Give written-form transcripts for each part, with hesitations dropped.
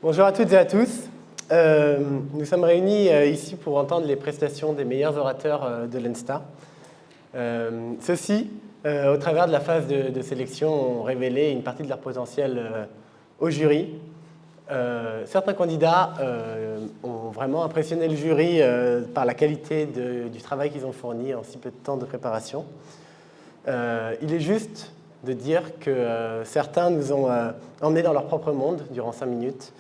Bonjour à toutes et à tous. Nous sommes réunis ici pour entendre les prestations des meilleurs orateurs de l'ENSTA. Ceux-ci, au travers de la phase de sélection, ont révélé une partie de leur potentiel au jury. Certains candidats ont vraiment impressionné le jury par la qualité du travail qu'ils ont fourni en si peu de temps de préparation. Il est juste de dire que certains nous ont emmenés dans leur propre monde durant 5 minutes,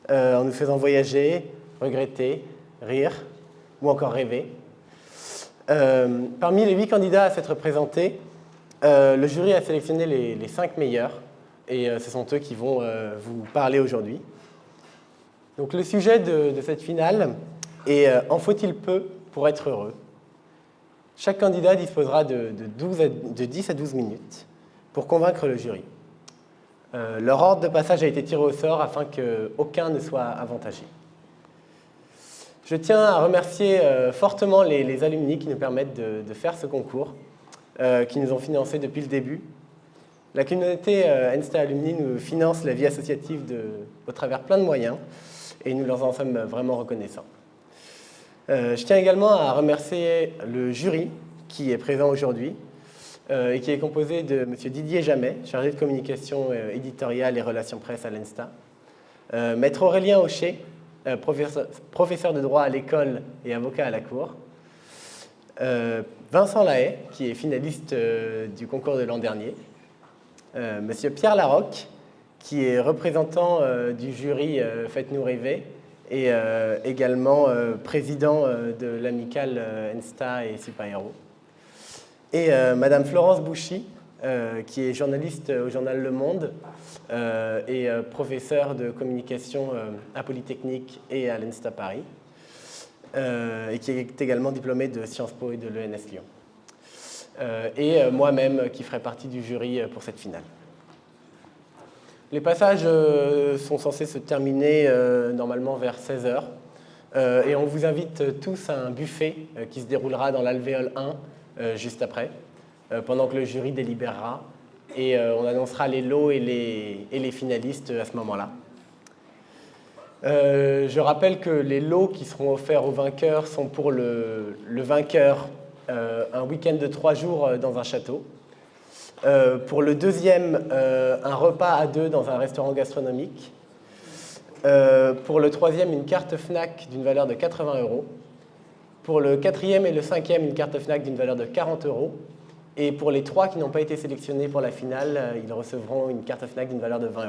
en nous faisant voyager, regretter, rire ou encore rêver. Parmi les 8 candidats à s'être présentés, le jury a sélectionné les 5 meilleurs et ce sont eux qui vont vous parler aujourd'hui. Donc le sujet de cette finale est « En faut-il peu pour être heureux ?» Chaque candidat disposera de 10 à 12 minutes pour convaincre le jury. Leur ordre de passage a été tiré au sort afin qu'aucun ne soit avantagé. Je tiens à remercier fortement les alumni qui nous permettent de faire ce concours, qui nous ont financés depuis le début. La communauté ENSTA Alumni nous finance la vie associative au travers plein de moyens et nous leur en sommes vraiment reconnaissants. Je tiens également à remercier le jury qui est présent aujourd'hui et qui est composé de M. Didier Jamet, chargé de communication éditoriale et relations presse à l'ENSTA, Maître Aurélien Aucher, professeur de droit à l'école et avocat à la Cour, Vincent Lahaye, qui est finaliste du concours de l'an dernier, M. Pierre Larocque, qui est représentant du jury Faites-nous rêver et également président de l'amicale ENSTA et Super Héros, et Madame Florence Bouchy, qui est journaliste au journal Le Monde et professeure de communication à Polytechnique et à l'ENSTA Paris, et qui est également diplômée de Sciences Po et de l'ENS Lyon. Et moi-même qui ferai partie du jury pour cette finale. Les passages sont censés se terminer normalement vers 16h. Et on vous invite tous à un buffet qui se déroulera dans l'alvéole 1 juste après, pendant que le jury délibérera. Et on annoncera les lots et les finalistes à ce moment-là. Je rappelle que les lots qui seront offerts aux vainqueurs sont pour le vainqueur un week-end de 3 jours dans un château. Pour le deuxième, un repas à 2 dans un restaurant gastronomique. Pour le troisième, une carte Fnac d'une valeur de 80 €. Pour le quatrième et le cinquième, une carte Fnac d'une valeur de 40 €. Et pour les 3 qui n'ont pas été sélectionnés pour la finale, ils recevront une carte Fnac d'une valeur de 20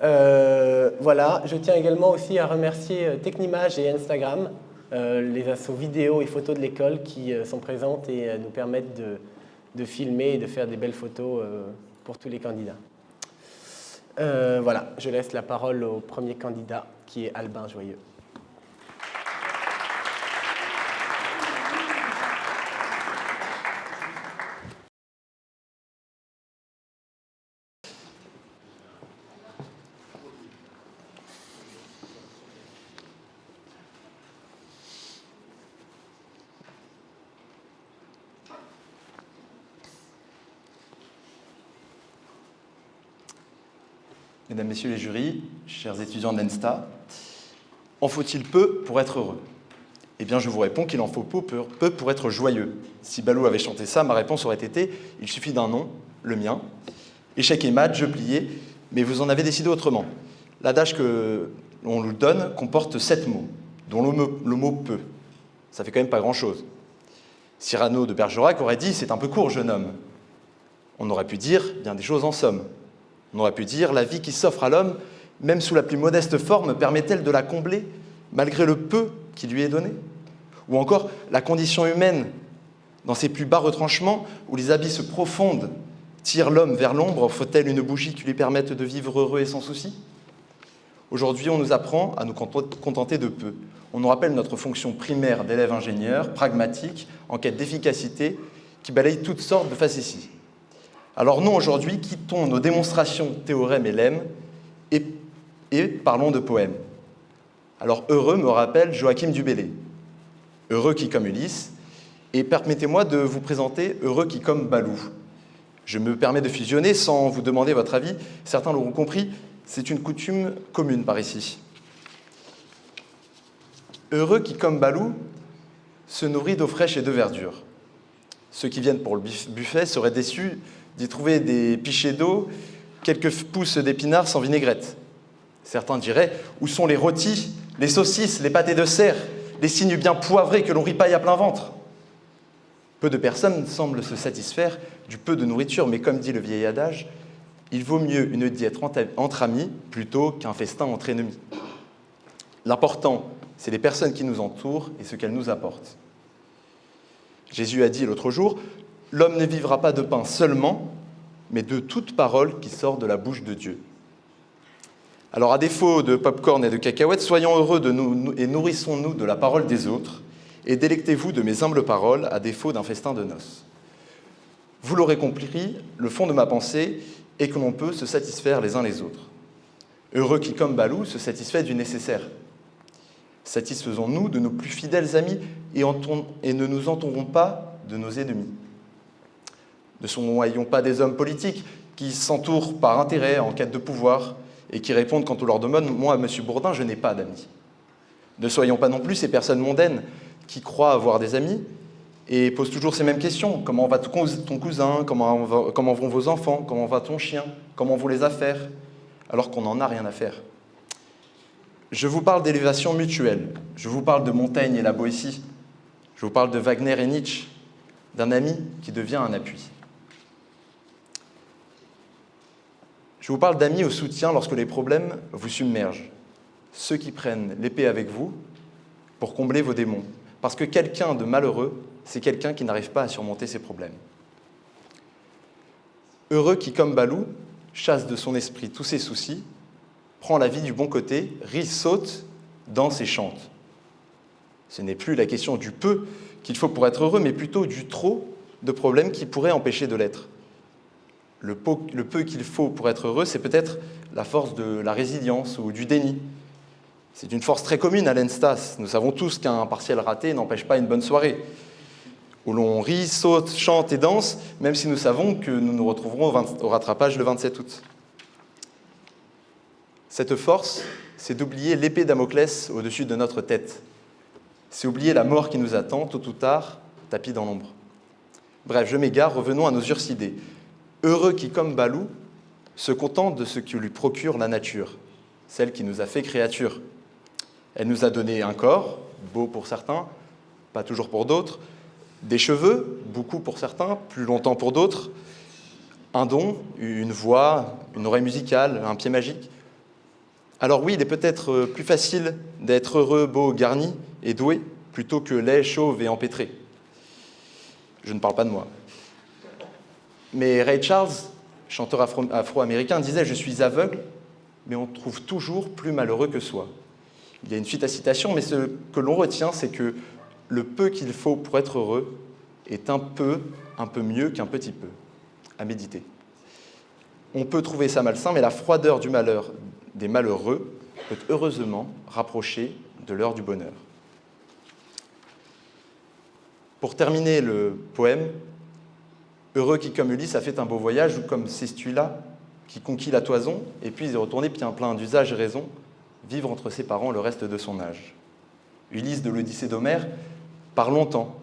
€. Voilà, je tiens également aussi à remercier Technimage et Instagram, les assos vidéo et photos de l'école qui sont présentes et nous permettent de filmer et de faire des belles photos pour tous les candidats. Voilà, je laisse la parole au premier candidat qui est Albin Joyeux. Mesdames, Messieurs les jurys, chers étudiants de l'ENSTA, en faut-il peu pour être heureux? Eh bien, je vous réponds qu'il en faut peu pour être joyeux. Si Balou avait chanté ça, ma réponse aurait été « Il suffit d'un nom, le mien. Échec et mat, je pliais, mais vous en avez décidé autrement. » L'adage que l'on nous donne comporte 7 mots, dont le mot « peu ». Ça fait quand même pas grand-chose. Cyrano de Bergerac aurait dit « C'est un peu court, jeune homme. » On aurait pu dire bien des choses en somme. On aurait pu dire « La vie qui s'offre à l'homme, même sous la plus modeste forme, permet-elle de la combler, malgré le peu qui lui est donné ?» Ou encore « La condition humaine, dans ses plus bas retranchements, où les abysses profondes tirent l'homme vers l'ombre, faut-elle une bougie qui lui permette de vivre heureux et sans souci ?» Aujourd'hui, on nous apprend à nous contenter de peu. On nous rappelle notre fonction primaire d'élève ingénieur, pragmatique, en quête d'efficacité, qui balaye toutes sortes de facéties. Alors non, aujourd'hui, quittons nos démonstrations, théorèmes et lemmes et parlons de poèmes. Alors heureux me rappelle Joachim du Bellay, heureux qui comme Ulysse, et permettez-moi de vous présenter heureux qui comme Balou. Je me permets de fusionner sans vous demander votre avis, certains l'auront compris, c'est une coutume commune par ici. Heureux qui, comme Balou, se nourrit d'eau fraîche et de verdure. Ceux qui viennent pour le buffet seraient déçus d'y trouver des pichets d'eau, quelques pousses d'épinards sans vinaigrette. Certains diraient « Où sont les rôtis, les saucisses, les pâtés de cerf, les cygnes bien poivrés que l'on ripaille à plein ventre ?» Peu de personnes semblent se satisfaire du peu de nourriture, mais comme dit le vieil adage, il vaut mieux une diète entre amis plutôt qu'un festin entre ennemis. L'important, c'est les personnes qui nous entourent et ce qu'elles nous apportent. Jésus a dit l'autre jour, « L'homme ne vivra pas de pain seulement, mais de toute parole qui sort de la bouche de Dieu. » Alors, à défaut de pop-corn et de cacahuètes, soyons heureux et nourrissons-nous de la parole des autres, et délectez-vous de mes humbles paroles, à défaut d'un festin de noces. Vous l'aurez compris, le fond de ma pensée est que l'on peut se satisfaire les uns les autres. Heureux qui, comme Balou, se satisfait du nécessaire. Satisfaisons-nous de nos plus fidèles amis et ne nous entourons pas de nos ennemis. Ne soyons pas des hommes politiques qui s'entourent par intérêt en quête de pouvoir et qui répondent quand on leur demande « Moi, M. Bourdin, je n'ai pas d'amis ». Ne soyons pas non plus ces personnes mondaines qui croient avoir des amis et posent toujours ces mêmes questions. Comment va ton cousin? Comment vont vos enfants? Comment va ton chien? Comment vont les affaires? Alors qu'on n'en a rien à faire. Je vous parle d'élévation mutuelle. Je vous parle de Montaigne et la Boétie. Je vous parle de Wagner et Nietzsche, d'un ami qui devient un appui. Je vous parle d'amis au soutien lorsque les problèmes vous submergent. Ceux qui prennent l'épée avec vous pour combler vos démons. Parce que quelqu'un de malheureux, c'est quelqu'un qui n'arrive pas à surmonter ses problèmes. Heureux qui, comme Balou, chasse de son esprit tous ses soucis, prend la vie du bon côté, rit, saute, danse et chante. Ce n'est plus la question du peu qu'il faut pour être heureux, mais plutôt du trop de problèmes qui pourraient empêcher de l'être. Le peu qu'il faut pour être heureux, c'est peut-être la force de la résilience ou du déni. C'est une force très commune à l'ENSTA. Nous savons tous qu'un partiel raté n'empêche pas une bonne soirée, où l'on rit, saute, chante et danse, même si nous savons que nous nous retrouverons au rattrapage le 27 août. Cette force, c'est d'oublier l'épée Damoclès au-dessus de notre tête. C'est oublier la mort qui nous attend, tôt ou tard, tapis dans l'ombre. Bref, je m'égare, revenons à nos ursidés. Heureux qui, comme Balou, se contente de ce que lui procure la nature, celle qui nous a fait créature. Elle nous a donné un corps, beau pour certains, pas toujours pour d'autres, des cheveux, beaucoup pour certains, plus longtemps pour d'autres, un don, une voix, une oreille musicale, un pied magique. Alors oui, il est peut-être plus facile d'être heureux, beau, garni et doué, plutôt que laid, chauve et empêtré. Je ne parle pas de moi. Mais Ray Charles, chanteur afro-américain, disait « Je suis aveugle, mais on trouve toujours plus malheureux que soi ». Il y a une suite à citation, mais ce que l'on retient, c'est que le peu qu'il faut pour être heureux est un peu mieux qu'un petit peu. À méditer. On peut trouver ça malsain, mais la froideur du malheur des malheureux peut heureusement rapprocher de l'heure du bonheur. Pour terminer le poème, heureux qui, comme Ulysse, a fait un beau voyage, ou comme Sestula, qui conquit la toison, et puis est retourné plein d'usage et raison, vivre entre ses parents le reste de son âge. Ulysse de l'Odyssée d'Homère part longtemps,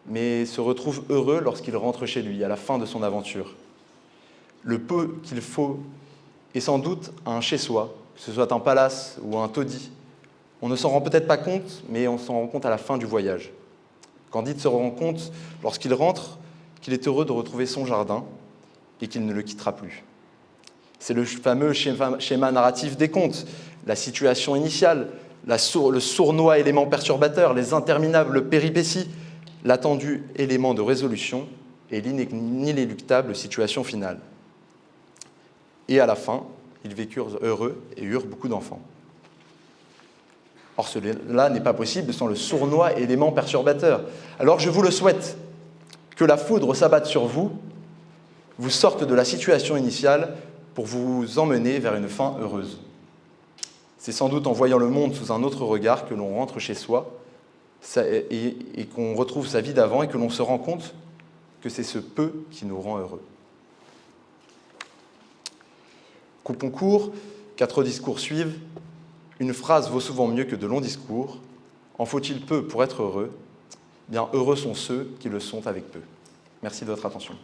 mais se retrouve heureux lorsqu'il rentre chez lui, à la fin de son aventure. Le peu qu'il faut est sans doute un chez-soi, que ce soit un palace ou un taudis. On ne s'en rend peut-être pas compte, mais on s'en rend compte à la fin du voyage. Candide se rend compte, lorsqu'il rentre, qu'il est heureux de retrouver son jardin et qu'il ne le quittera plus. C'est le fameux schéma narratif des contes, la situation initiale, le sournois élément perturbateur, les interminables péripéties, l'attendu élément de résolution et l'inéluctable situation finale. Et à la fin, ils vécurent heureux et eurent beaucoup d'enfants. Or, cela n'est pas possible sans le sournois élément perturbateur. Alors, je vous le souhaite, que la foudre s'abatte sur vous, vous sorte de la situation initiale pour vous emmener vers une fin heureuse. C'est sans doute en voyant le monde sous un autre regard que l'on rentre chez soi et qu'on retrouve sa vie d'avant et que l'on se rend compte que c'est ce peu qui nous rend heureux. Coupons court, 4 discours suivent. Une phrase vaut souvent mieux que de longs discours. En faut-il peu pour être heureux? Bien, heureux sont ceux qui le sont avec peu. Merci de votre attention.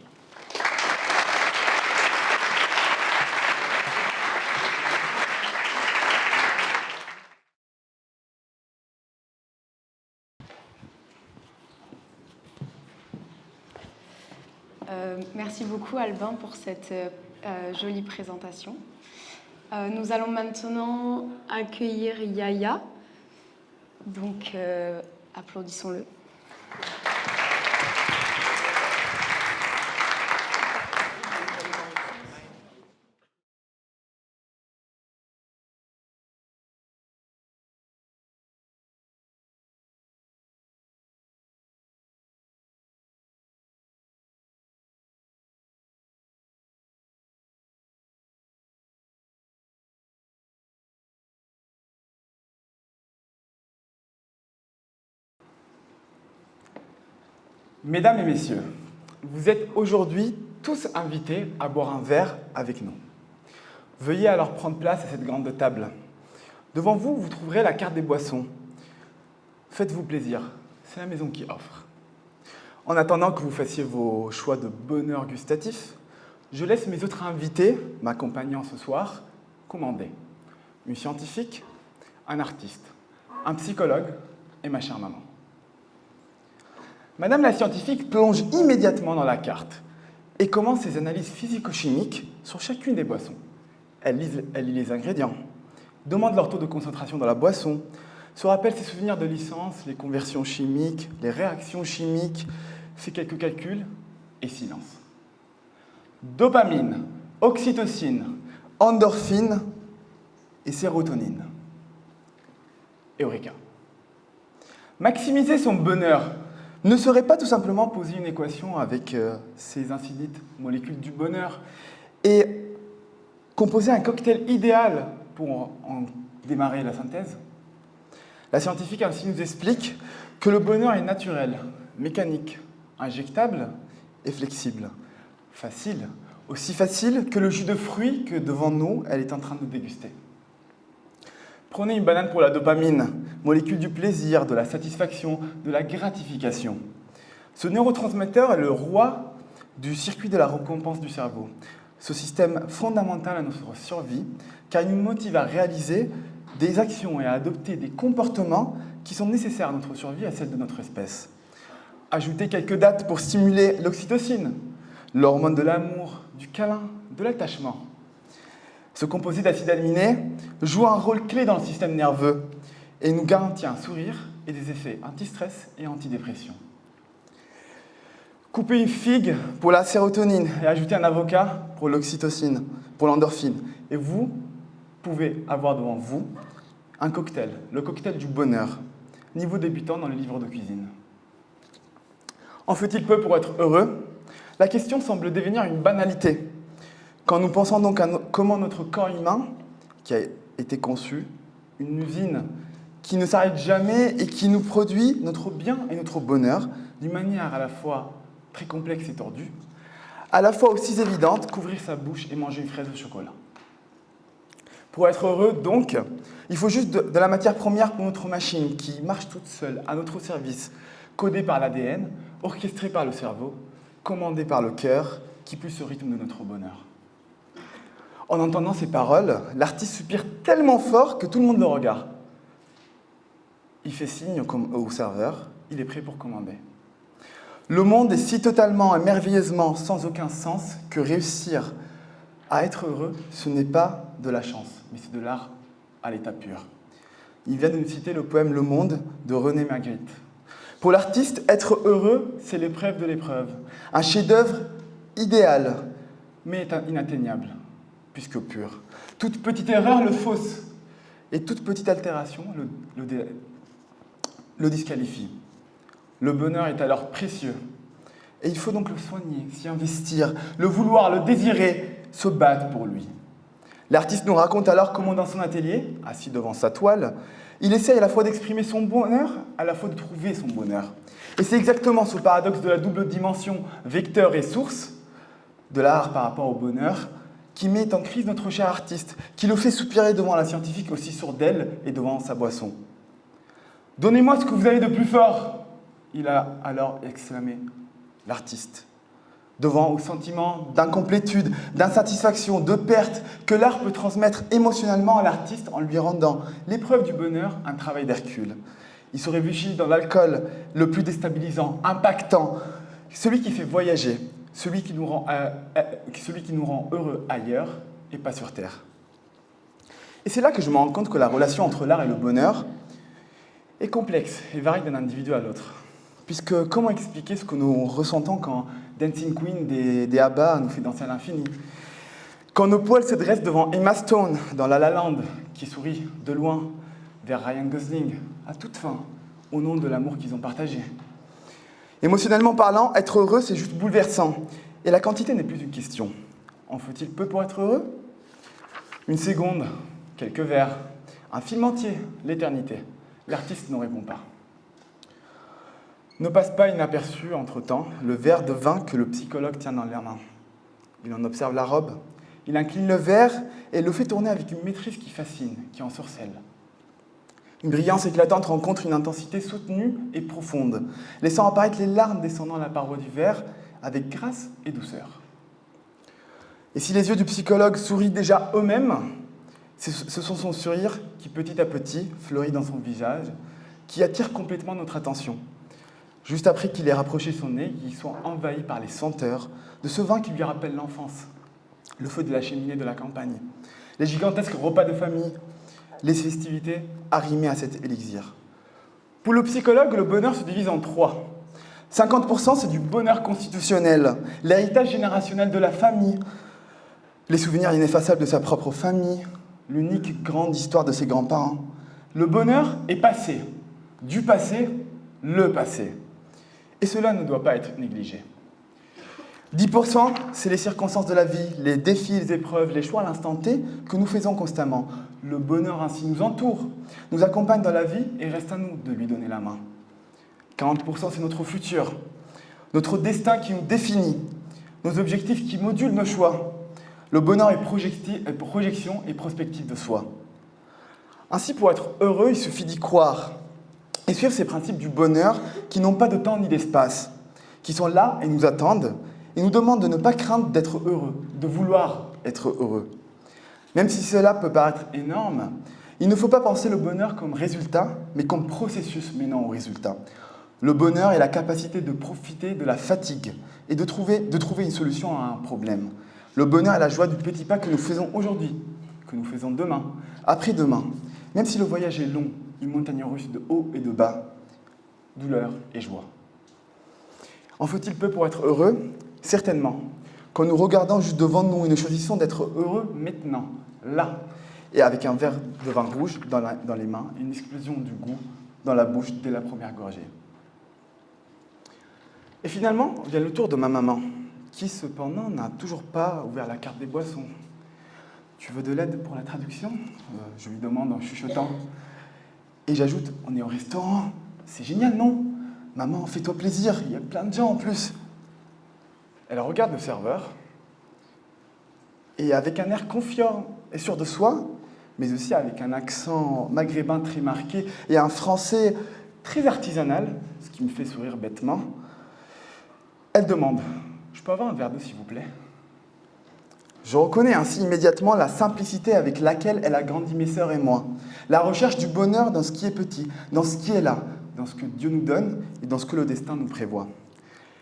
Merci beaucoup Albin pour cette jolie présentation. Nous allons maintenant accueillir Yaya. Donc, applaudissons-le. Mesdames et messieurs, vous êtes aujourd'hui tous invités à boire un verre avec nous. Veuillez alors prendre place à cette grande table. Devant vous, vous trouverez la carte des boissons. Faites-vous plaisir, c'est la maison qui offre. En attendant que vous fassiez vos choix de bonheur gustatif, je laisse mes autres invités, m'accompagnant ce soir, commander. Une scientifique, un artiste, un psychologue et ma chère maman. Madame la scientifique plonge immédiatement dans la carte et commence ses analyses physico-chimiques sur chacune des boissons. Elle lit les ingrédients, demande leur taux de concentration dans la boisson, se rappelle ses souvenirs de licence, les conversions chimiques, les réactions chimiques, fait quelques calculs et silence. Dopamine, oxytocine, endorphine et sérotonine. Eureka. Maximiser son bonheur ne serait pas tout simplement poser une équation avec ces insolites molécules du bonheur et composer un cocktail idéal pour en démarrer la synthèse? La scientifique ainsi nous explique que le bonheur est naturel, mécanique, injectable et flexible. Facile, aussi facile que le jus de fruits que devant nous, elle est en train de déguster. Prenez une banane pour la dopamine, molécule du plaisir, de la satisfaction, de la gratification. Ce neurotransmetteur est le roi du circuit de la récompense du cerveau. Ce système fondamental à notre survie, car il nous motive à réaliser des actions et à adopter des comportements qui sont nécessaires à notre survie et à celle de notre espèce. Ajoutez quelques dates pour stimuler l'oxytocine, l'hormone de l'amour, du câlin, de l'attachement. Ce composé d'acides aminés joue un rôle clé dans le système nerveux et nous garantit un sourire et des effets anti-stress et antidépression. Coupez une figue pour la sérotonine et ajoutez un avocat pour l'oxytocine, pour l'endorphine. Et vous pouvez avoir devant vous un cocktail, le cocktail du bonheur, niveau débutant dans le livre de cuisine. En faut-il peu pour être heureux? La question semble devenir une banalité. Quand nous pensons donc à comment notre corps humain, qui a été conçu, une usine qui ne s'arrête jamais et qui nous produit notre bien et notre bonheur d'une manière à la fois très complexe et tordue, à la fois aussi évidente qu'ouvrir sa bouche et manger une fraise au chocolat. Pour être heureux, donc, il faut juste de la matière première pour notre machine qui marche toute seule, à notre service, codée par l'ADN, orchestrée par le cerveau, commandée par le cœur, qui pousse au rythme de notre bonheur. En entendant ces paroles, l'artiste soupire tellement fort que tout le monde le regarde. Il fait signe au serveur, il est prêt pour commander. Le monde est si totalement et merveilleusement sans aucun sens que réussir à être heureux, ce n'est pas de la chance, mais c'est de l'art à l'état pur. Il vient de nous citer le poème Le Monde de René Magritte. Pour l'artiste, être heureux, c'est l'épreuve de l'épreuve. Un chef-d'œuvre idéal, mais inatteignable, puisque pur. Toute petite erreur le fausse, et toute petite altération le disqualifie. Le bonheur est alors précieux, et il faut donc le soigner, s'y investir, le vouloir, le désirer, se battre pour lui. L'artiste nous raconte alors comment dans son atelier, assis devant sa toile, il essaye à la fois d'exprimer son bonheur, à la fois de trouver son bonheur. Et c'est exactement ce paradoxe de la double dimension vecteur et source de l'art par rapport au bonheur qui met en crise notre cher artiste, qui le fait soupirer devant la scientifique aussi sourde d'elle et devant sa boisson. « Donnez-moi ce que vous avez de plus fort !» il a alors exclamé, l'artiste. Devant au sentiment d'incomplétude, d'insatisfaction, de perte que l'art peut transmettre émotionnellement à l'artiste en lui rendant l'épreuve du bonheur un travail d'Hercule. Il se réfugie dans l'alcool le plus déstabilisant, impactant, celui qui fait voyager, celui qui nous rend heureux ailleurs et pas sur Terre. Et c'est là que je me rends compte que la relation entre l'art et le bonheur est complexe et varie d'un individu à l'autre. Puisque comment expliquer ce que nous ressentons quand Dancing Queen des ABBA nous fait danser à l'infini? Quand nos poils se dressent devant Emma Stone dans La La Land, qui sourit de loin vers Ryan Gosling, à toute fin, au nom de l'amour qu'ils ont partagé. Émotionnellement parlant, être heureux, c'est juste bouleversant. Et la quantité n'est plus une question. En faut-il peu pour être heureux? Une seconde, quelques vers, un film entier, l'éternité. L'artiste ne répond pas. Ne passe pas inaperçu, entre-temps, le verre de vin que le psychologue tient dans la main. Il en observe la robe, il incline le verre et le fait tourner avec une maîtrise qui fascine, qui ensorcelle. Une brillance éclatante rencontre une intensité soutenue et profonde, laissant apparaître les larmes descendant la paroi du verre avec grâce et douceur. Et si les yeux du psychologue sourient déjà eux-mêmes, ce sont son sourire qui, petit à petit, fleurit dans son visage, qui attire complètement notre attention. Juste après qu'il ait rapproché son nez, qu'il soit envahi par les senteurs de ce vin qui lui rappelle l'enfance, le feu de la cheminée de la campagne, les gigantesques repas de famille, les festivités arrimées à cet élixir. Pour le psychologue, le bonheur se divise en 3. 50% c'est du bonheur constitutionnel, l'héritage générationnel de la famille, les souvenirs ineffaçables de sa propre famille, l'unique grande histoire de ses grands-parents. Le bonheur est passé, du passé, le passé. Et cela ne doit pas être négligé. 10%, c'est les circonstances de la vie, les défis, les épreuves, les choix à l'instant T que nous faisons constamment. Le bonheur ainsi nous entoure, nous accompagne dans la vie et reste à nous de lui donner la main. 40%, c'est notre futur, notre destin qui nous définit, nos objectifs qui modulent nos choix. Le bonheur est projection et prospective de soi. Ainsi, pour être heureux, il suffit d'y croire et suivre ces principes du bonheur qui n'ont pas de temps ni d'espace, qui sont là et nous attendent et nous demandent de ne pas craindre d'être heureux, de vouloir être heureux. Même si cela peut paraître énorme, il ne faut pas penser le bonheur comme résultat, mais comme processus menant au résultat. Le bonheur est la capacité de profiter de la fatigue et de trouver une solution à un problème. Le bonheur est la joie du petit pas que nous faisons aujourd'hui, que nous faisons demain, après-demain. Même si le voyage est long, une montagne russe de haut et de bas, douleur et joie. En faut-il peu pour être heureux? Certainement. Quand nous regardons juste devant nous et nous choisissons d'être heureux maintenant, là, et avec un verre de vin rouge dans les mains, une explosion du goût dans la bouche dès la première gorgée. Et finalement, vient le tour de ma maman, qui cependant n'a toujours pas ouvert la carte des boissons. Tu veux de l'aide pour la traduction? Je lui demande en chuchotant. Et j'ajoute, on est au restaurant, c'est génial, non? Maman, fais-toi plaisir, il y a plein de gens en plus. Elle regarde le serveur, et avec un air confiant et sûr de soi, mais aussi avec un accent maghrébin très marqué et un français très artisanal, ce qui me fait sourire bêtement, elle demande « Je peux avoir un verre d'eau, s'il vous plaît ?» Je reconnais ainsi immédiatement la simplicité avec laquelle elle a grandi mes sœurs et moi. La recherche du bonheur dans ce qui est petit, dans ce qui est là, dans ce que Dieu nous donne et dans ce que le destin nous prévoit.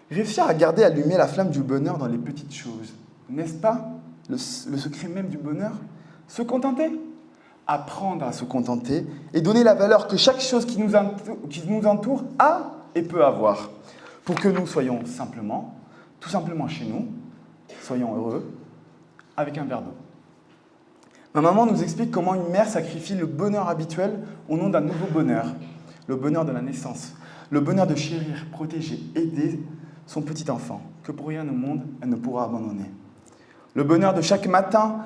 Réussir à garder allumée la flamme du bonheur dans les petites choses, n'est-ce pas le secret même du bonheur? Se contenter? Apprendre à se contenter et donner la valeur que chaque chose qui nous entoure a et peut avoir, pour que nous soyons tout simplement chez nous, soyons heureux, avec un verre d'eau. Ma maman nous explique comment une mère sacrifie le bonheur habituel au nom d'un nouveau bonheur, le bonheur de la naissance, le bonheur de chérir, protéger, aider son petit enfant, que pour rien au monde, elle ne pourra abandonner. Le bonheur de chaque matin,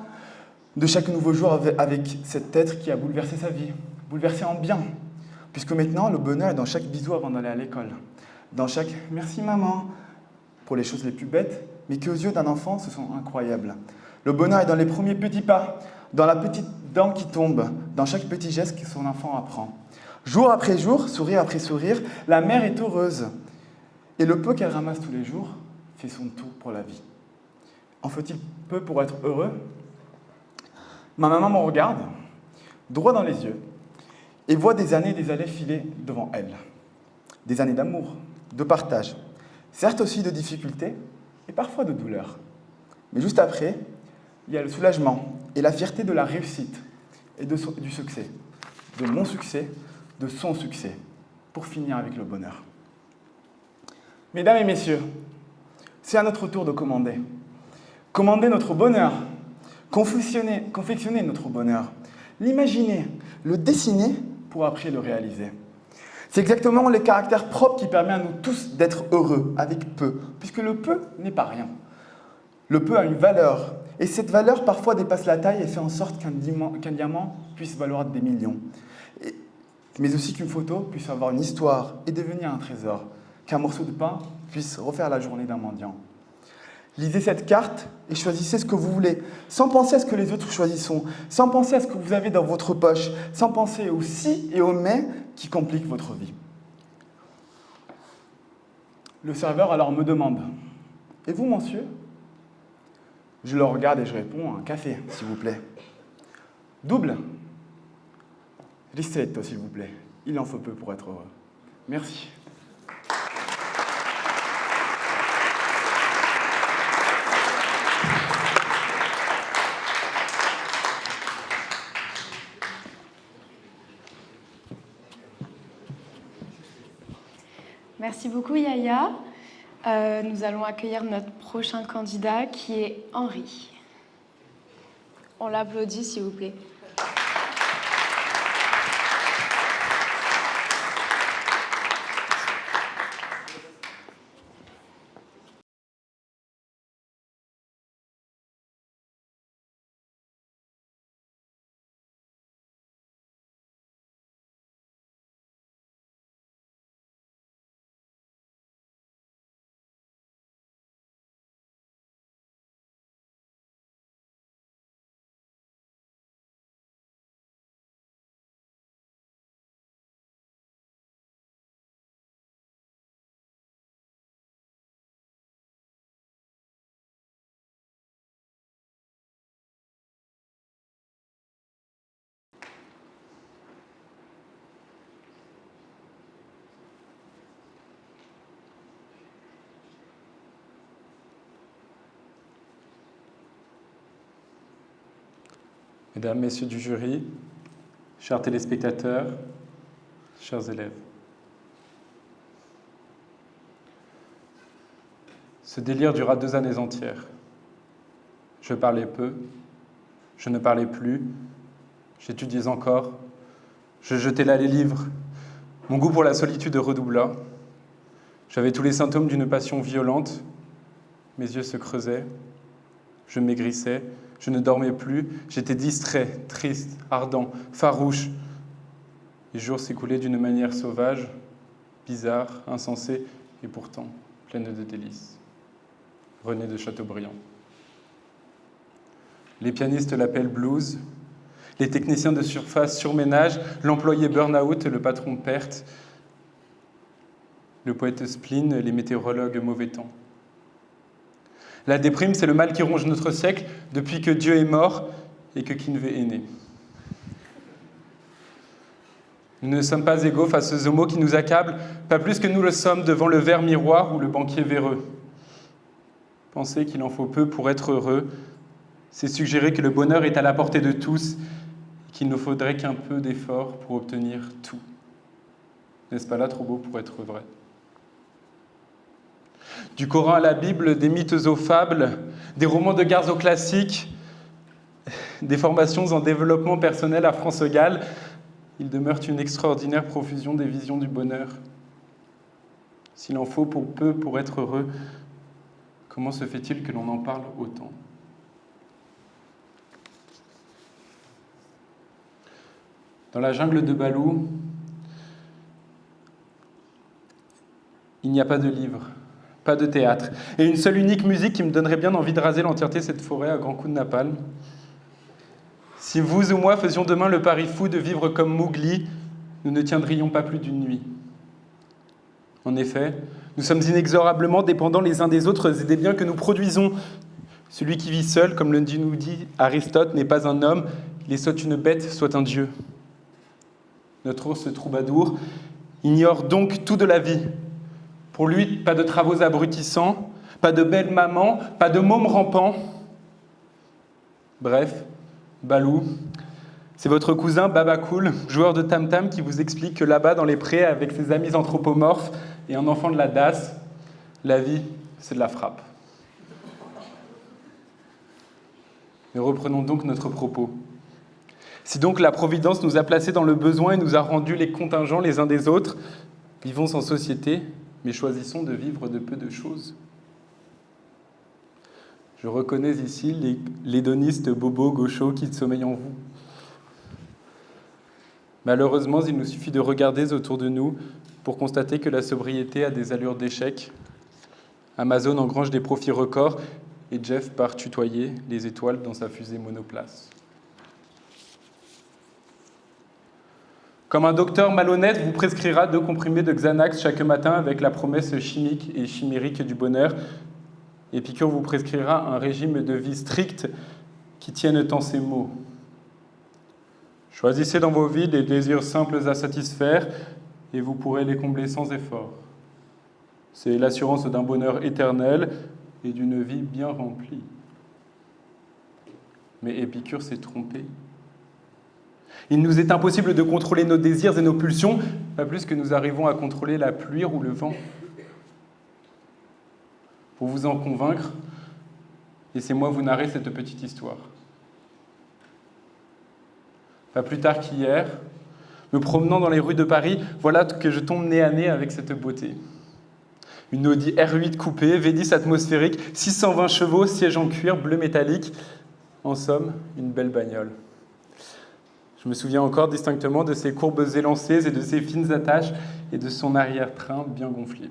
de chaque nouveau jour avec cet être qui a bouleversé sa vie, bouleversé en bien, puisque maintenant, le bonheur est dans chaque bisou avant d'aller à l'école, dans chaque « merci maman » pour les choses les plus bêtes, mais qui aux yeux d'un enfant, ce sont incroyables. Le bonheur est dans les premiers petits pas, dans la petite dent qui tombe, dans chaque petit geste que son enfant apprend. Jour après jour, sourire après sourire, la mère est heureuse. Et le peu qu'elle ramasse tous les jours fait son tour pour la vie. En faut-il peu pour être heureux? Ma maman me regarde, droit dans les yeux, et voit des années filer devant elle. Des années d'amour, de partage, certes aussi de difficultés et parfois de douleurs. Mais juste après, il y a le soulagement et la fierté de la réussite et du succès, de mon succès, de son succès, pour finir avec le bonheur. Mesdames et messieurs, c'est à notre tour de commander. Commander notre bonheur, confectionner notre bonheur, l'imaginer, le dessiner pour après le réaliser. C'est exactement les caractères propres qui permettent à nous tous d'être heureux avec peu, puisque le peu n'est pas rien. Le peu a une valeur, et cette valeur parfois dépasse la taille et fait en sorte qu'un diamant puisse valoir des millions. Mais aussi qu'une photo puisse avoir une histoire et devenir un trésor, qu'un morceau de pain puisse refaire la journée d'un mendiant. Lisez cette carte et choisissez ce que vous voulez, sans penser à ce que les autres choisissent, sans penser à ce que vous avez dans votre poche, sans penser aux si et aux mais qui compliquent votre vie. Le serveur alors me demande « Et vous, monsieur ?» Je le regarde et je réponds « Un café, s'il vous plaît. » Double. Ristretto, s'il vous plaît. Il en faut peu pour être heureux. Merci. Merci beaucoup Yaya. Nous allons accueillir notre prochain candidat qui est Henri. On l'applaudit s'il vous plaît. Mesdames, Messieurs du jury, chers téléspectateurs, chers élèves. Ce délire dura 2 années entières. Je parlais peu, je ne parlais plus, j'étudiais encore, je jetais là les livres, mon goût pour la solitude redoubla. J'avais tous les symptômes d'une passion violente, mes yeux se creusaient, je maigrissais, je ne dormais plus, j'étais distrait, triste, ardent, farouche. Les jours s'écoulaient d'une manière sauvage, bizarre, insensée, et pourtant pleine de délices. René de Chateaubriand. Les pianistes l'appellent blues, les techniciens de surface surménage, l'employé burn-out, le patron perte, le poète spleen, les météorologues mauvais temps. La déprime, c'est le mal qui ronge notre siècle depuis que Dieu est mort et que Kinvey est né. Nous ne sommes pas égaux face aux homos qui nous accablent, pas plus que nous le sommes devant le verre miroir ou le banquier véreux. Penser qu'il en faut peu pour être heureux, c'est suggérer que le bonheur est à la portée de tous et qu'il ne faudrait qu'un peu d'effort pour obtenir tout. N'est-ce pas là trop beau pour être vrai ? Du Coran à la Bible, des mythes aux fables, des romans de guerre aux classiques, des formations en développement personnel à France-Gall, il demeure une extraordinaire profusion des visions du bonheur. S'il en faut pour peu pour être heureux, comment se fait-il que l'on en parle autant ? Dans la jungle de Balou, il n'y a pas de livre, pas de théâtre, et une seule unique musique qui me donnerait bien envie de raser l'entièreté de cette forêt à grands coups de napalm. Si vous ou moi faisions demain le pari fou de vivre comme Mowgli, nous ne tiendrions pas plus d'une nuit. En effet, nous sommes inexorablement dépendants les uns des autres et des biens que nous produisons. Celui qui vit seul, comme nous dit Aristote, n'est pas un homme, il est soit une bête, soit un dieu. Notre ours troubadour ignore donc tout de la vie. Pour lui, pas de travaux abrutissants, pas de belles mamans, pas de mômes rampants. Bref, Balou, c'est votre cousin Baba Cool, joueur de tam-tam, qui vous explique que là-bas, dans les prés, avec ses amis anthropomorphes et un enfant de la DAS, la vie, c'est de la frappe. Mais reprenons donc notre propos. Si donc la Providence nous a placés dans le besoin et nous a rendus les contingents les uns des autres, vivons en société, mais choisissons de vivre de peu de choses. Je reconnais ici l'hédoniste bobo gaucho qui sommeille en vous. Malheureusement, il nous suffit de regarder autour de nous pour constater que la sobriété a des allures d'échec. Amazon engrange des profits records et Jeff part tutoyer les étoiles dans sa fusée monoplace. Comme un docteur malhonnête vous prescrira 2 comprimés de Xanax chaque matin avec la promesse chimique et chimérique du bonheur, Épicure vous prescrira un régime de vie strict qui tienne en ces mots. Choisissez dans vos vies des désirs simples à satisfaire et vous pourrez les combler sans effort. C'est l'assurance d'un bonheur éternel et d'une vie bien remplie. Mais Épicure s'est trompé. Il nous est impossible de contrôler nos désirs et nos pulsions, pas plus que nous arrivons à contrôler la pluie ou le vent. Pour vous en convaincre, laissez-moi vous narrer cette petite histoire. Pas plus tard qu'hier, me promenant dans les rues de Paris, voilà que je tombe nez à nez avec cette beauté. Une Audi R8 coupée, V10 atmosphérique, 620 chevaux, siège en cuir, bleu métallique. En somme, une belle bagnole. Je me souviens encore distinctement de ses courbes élancées et de ses fines attaches et de son arrière-train bien gonflé.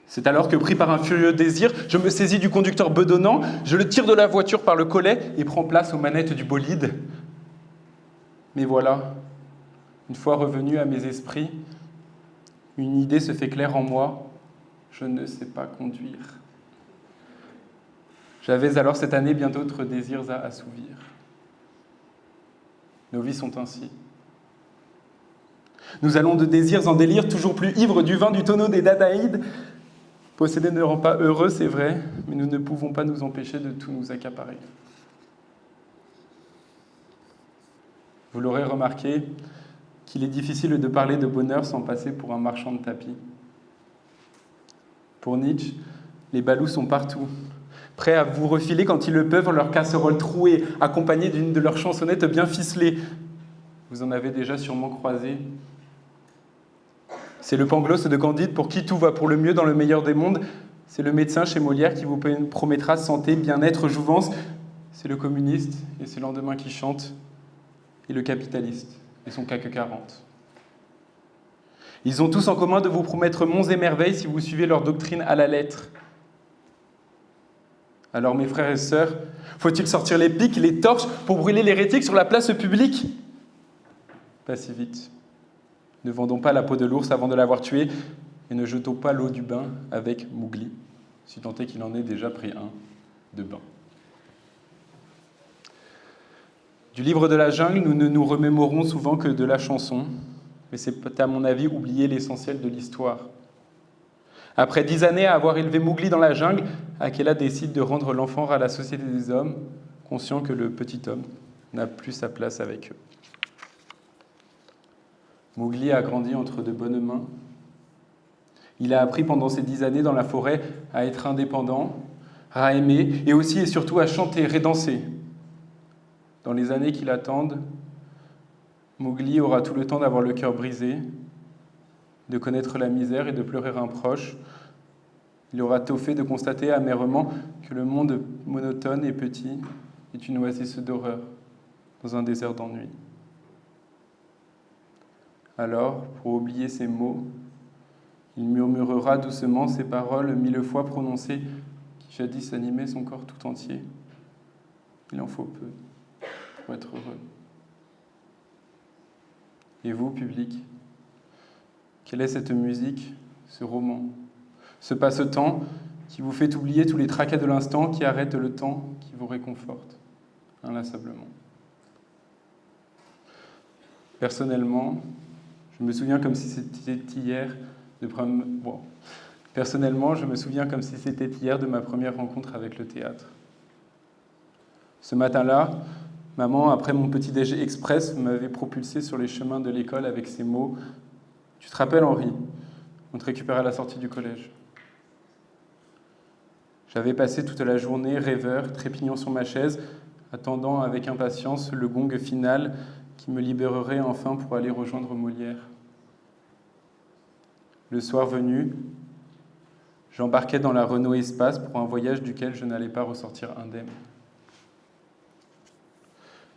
C'est alors que, pris par un furieux désir, je me saisis du conducteur bedonnant, je le tire de la voiture par le collet et prends place aux manettes du bolide. Mais voilà, une fois revenu à mes esprits, une idée se fait claire en moi, je ne sais pas conduire. J'avais alors cette année bien d'autres désirs à assouvir. Nos vies sont ainsi. Nous allons de désirs en délire, toujours plus ivres du vin du tonneau des Dadaïdes. Posséder ne rend pas heureux, c'est vrai, mais nous ne pouvons pas nous empêcher de tout nous accaparer. Vous l'aurez remarqué, qu'il est difficile de parler de bonheur sans passer pour un marchand de tapis. Pour Nietzsche, les balous sont partout, prêts à vous refiler quand ils le peuvent leurs casseroles trouées, accompagnées d'une de leurs chansonnettes bien ficelées. Vous en avez déjà sûrement croisé. C'est le Pangloss de Candide pour qui tout va pour le mieux dans le meilleur des mondes. C'est le médecin chez Molière qui vous promettra santé, bien-être, jouvence. C'est le communiste et ses lendemains qui chantent. Et le capitaliste et son CAC 40. Ils ont tous en commun de vous promettre monts et merveilles si vous suivez leur doctrine à la lettre. Alors mes frères et sœurs, faut-il sortir les pics, les torches pour brûler l'hérétique sur la place publique ? Pas si vite. Ne vendons pas la peau de l'ours avant de l'avoir tué et ne jetons pas l'eau du bain avec Mowgli, si tant est qu'il en ait déjà pris un de bain. Du livre de la jungle, nous ne nous remémorons souvent que de la chanson, mais c'est à mon avis oublier l'essentiel de l'histoire. Après 10 années à avoir élevé Mowgli dans la jungle, Akela décide de rendre l'enfant à la société des hommes, conscient que le petit homme n'a plus sa place avec eux. Mowgli a grandi entre de bonnes mains. Il a appris pendant ces 10 années dans la forêt à être indépendant, à aimer et aussi et surtout à chanter et danser. Dans les années qui l'attendent, Mowgli aura tout le temps d'avoir le cœur brisé, de connaître la misère et de pleurer un proche. Il aura tôt fait de constater amèrement que le monde monotone et petit est une oasis d'horreur dans un désert d'ennui. Alors, pour oublier ces mots, Il murmurera doucement ces paroles 1000 fois prononcées qui jadis animaient son corps tout entier. Il en faut peu pour être heureux. Et vous, public, quelle est cette musique, ce roman, ce passe-temps qui vous fait oublier tous les tracas de l'instant, qui arrête le temps, qui vous réconforte inlassablement? Personnellement, je me souviens comme si c'était hier Personnellement, je me souviens comme si c'était hier de ma première rencontre avec le théâtre. Ce matin-là, maman, après mon petit déjeuner express, m'avait propulsé sur les chemins de l'école avec ces mots « Tu te rappelles, Henri, on te récupère à la sortie du collège ». J'avais passé toute la journée rêveur, trépignant sur ma chaise, attendant avec impatience le gong final qui me libérerait enfin pour aller rejoindre Molière. Le soir venu, j'embarquais dans la Renault Espace pour un voyage duquel je n'allais pas ressortir indemne.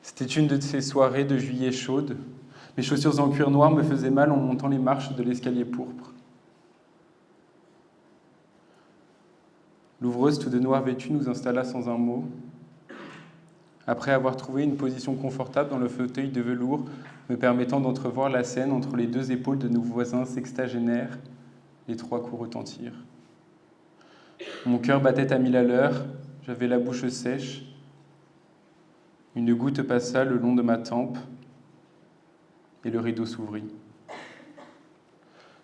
C'était une de ces soirées de juillet chaudes. Mes chaussures en cuir noir me faisaient mal en montant les marches de l'escalier pourpre. L'ouvreuse tout de noir vêtue nous installa sans un mot. Après avoir trouvé une position confortable dans le fauteuil de velours me permettant d'entrevoir la scène entre les deux épaules de nos voisins sextagénaires, les 3 coups retentirent. Mon cœur battait à 1000 à l'heure, j'avais la bouche sèche. Une goutte passa le long de ma tempe et le rideau s'ouvrit.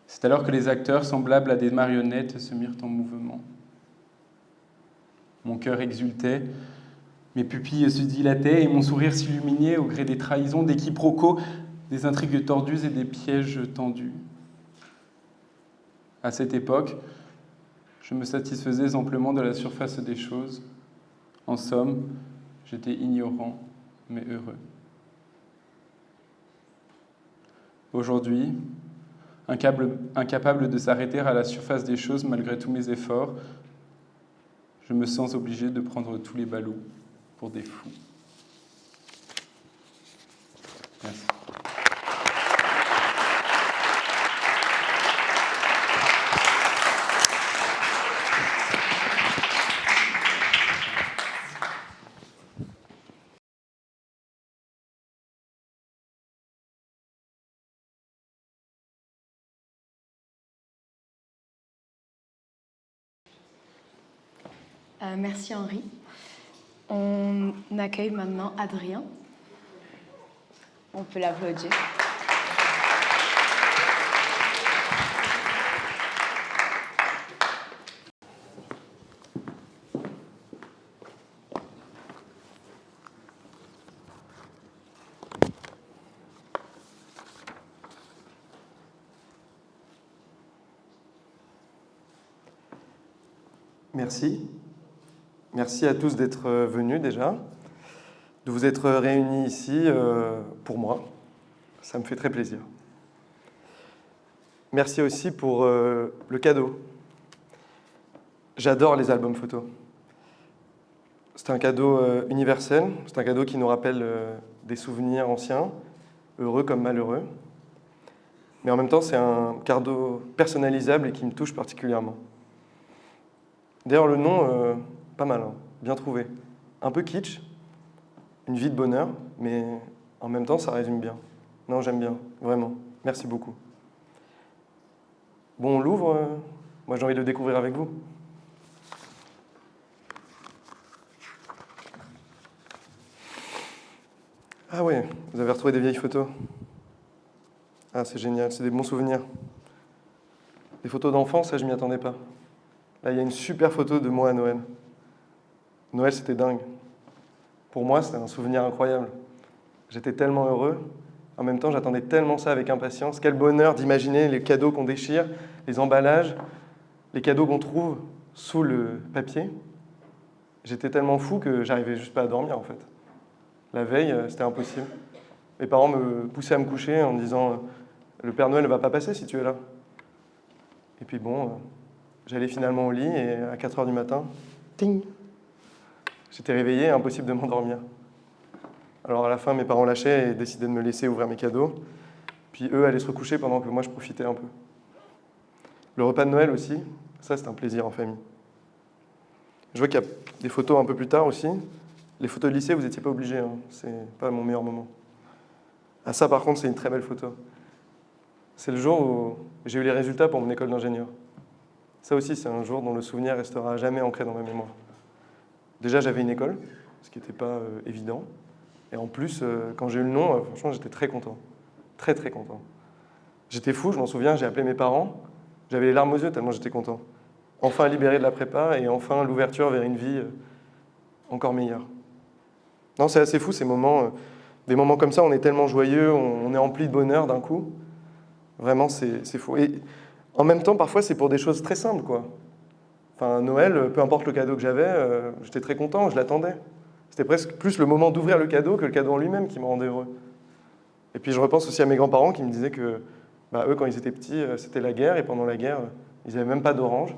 C'est alors que les acteurs, semblables à des marionnettes, se mirent en mouvement. Mon cœur exultait, mes pupilles se dilataient et mon sourire s'illuminait au gré des trahisons, des quiproquos, des intrigues tordues et des pièges tendus. À cette époque, je me satisfaisais amplement de la surface des choses. En somme, j'étais ignorant, mais heureux. Aujourd'hui, incapable de s'arrêter à la surface des choses malgré tous mes efforts, je me sens obligé de prendre tous les ballots pour des fous. Merci. Merci Henri. On accueille maintenant Adrien. On peut l'applaudir. Merci. Merci à tous d'être venus déjà, de vous être réunis ici pour moi. Ça me fait très plaisir. Merci aussi pour le cadeau. J'adore les albums photos. C'est un cadeau universel, c'est un cadeau qui nous rappelle des souvenirs anciens, heureux comme malheureux. Mais en même temps, c'est un cadeau personnalisable et qui me touche particulièrement. D'ailleurs, le nom, pas mal, hein, bien trouvé. Un peu kitsch, une vie de bonheur, mais en même temps, ça résume bien. Non, j'aime bien, vraiment. Merci beaucoup. Bon, on l'ouvre. Moi, j'ai envie de le découvrir avec vous. Ah ouais, vous avez retrouvé des vieilles photos. Ah, c'est génial, c'est des bons souvenirs. Des photos d'enfance, ça, je m'y attendais pas. Là, il y a une super photo de moi à Noël. Noël, c'était dingue. Pour moi, c'était un souvenir incroyable. J'étais tellement heureux. En même temps, j'attendais tellement ça avec impatience. Quel bonheur d'imaginer les cadeaux qu'on déchire, les emballages, les cadeaux qu'on trouve sous le papier. J'étais tellement fou que j'arrivais juste pas à dormir, en fait. La veille, c'était impossible. Mes parents me poussaient à me coucher en me disant « Le Père Noël ne va pas passer si tu es là ». Et puis bon, j'allais finalement au lit et à 4h du matin, ting, j'étais réveillé, impossible de m'endormir. Alors à la fin, mes parents lâchaient et décidaient de me laisser ouvrir mes cadeaux. Puis eux allaient se recoucher pendant que moi je profitais un peu. Le repas de Noël aussi, ça c'est un plaisir en famille. Je vois qu'il y a des photos un peu plus tard aussi. Les photos de lycée, vous n'étiez pas obligés, hein. C'est pas mon meilleur moment. Ah ça par contre, c'est une très belle photo. C'est le jour où j'ai eu les résultats pour mon école d'ingénieur. Ça aussi, c'est un jour dont le souvenir restera à jamais ancré dans ma mémoire. Déjà, j'avais une école, ce qui n'était pas évident. Et en plus, quand j'ai eu le nom, franchement, j'étais très content. Très, très content. J'étais fou, je m'en souviens, j'ai appelé mes parents. J'avais les larmes aux yeux tellement j'étais content. Enfin libéré de la prépa et enfin l'ouverture vers une vie encore meilleure. Non, c'est assez fou ces moments. Des moments comme ça, on est tellement joyeux, on est empli de bonheur d'un coup. Vraiment, c'est fou. Et en même temps, parfois, c'est pour des choses très simples, quoi. Enfin, Noël, peu importe le cadeau que j'avais, j'étais très content, je l'attendais. C'était presque plus le moment d'ouvrir le cadeau que le cadeau en lui-même qui me rendait heureux. Et puis je repense aussi à mes grands-parents qui me disaient que eux, quand ils étaient petits, c'était la guerre, et pendant la guerre, ils n'avaient même pas d'orange.